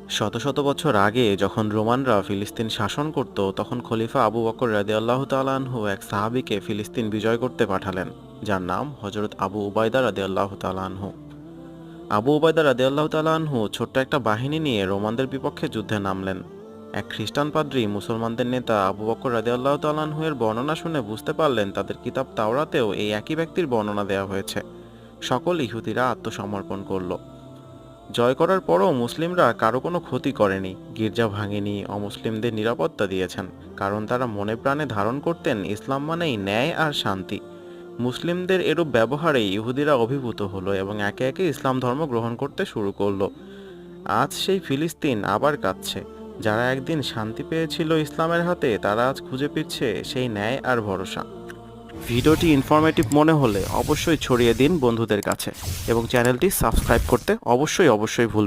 শত শত বছর আগে যখন রোমানরা ফিলিস্তিন শাসন করত তখন খলিফা আবু বকর রাদিয়াল্লাহু তাআলা আনহু এক সাহাবীকে ফিলিস্তিন বিজয় করতে পাঠালেন, যার নাম হযরত আবু উবাইদা রাদিয়াল্লাহু তাআলা আনহু। আবু উবাইদা রাদিয়াল্লাহু তাআলা আনহু ছোট্ট একটা বাহিনী নিয়ে রোমানদের বিপক্ষে যুদ্ধে নামলেন। এক খ্রিস্টান পাদ্রী মুসলমানদের নেতা আবু বকর রাদিয়াল্লাহু তাআলা আনহু এর বর্ণনা শুনে বুঝতে পারলেন তাদের কিতাব তাওরাতেও এই একই ব্যক্তির বর্ণনা দেওয়া হয়েছে। সকল ইহুদিরা আত্মসমর্পণ করল। জয় করার পরও মুসলিমরা কারো কোনো ক্ষতি করেনি, গির্জা ভাঙেনি, অমুসলিমদের নিরাপত্তা দিয়েছেন, কারণ তারা মনে প্রাণে ধারণ করতেন ইসলাম মানেই ন্যায় আর শান্তি। মুসলিমদের এরূপ ব্যবহারে ইহুদিরা অভিভূত হলো এবং একে একে ইসলাম ধর্ম গ্রহণ করতে শুরু করলো। আজ সেই ফিলিস্তিন আবার কাঁদছে। যারা একদিন শান্তি পেয়েছিল ইসলামের হাতে, তারা আজ খুঁজে ফিরছে সেই ন্যায় আর ভরসা। ভিডিওটি ইনফরমেটিভ মনে হলে অবশ্যই ছড়িয়ে দিন বন্ধুদের কাছে এবং চ্যানেলটি সাবস্ক্রাইব করতে অবশ্যই ভুলবেন না।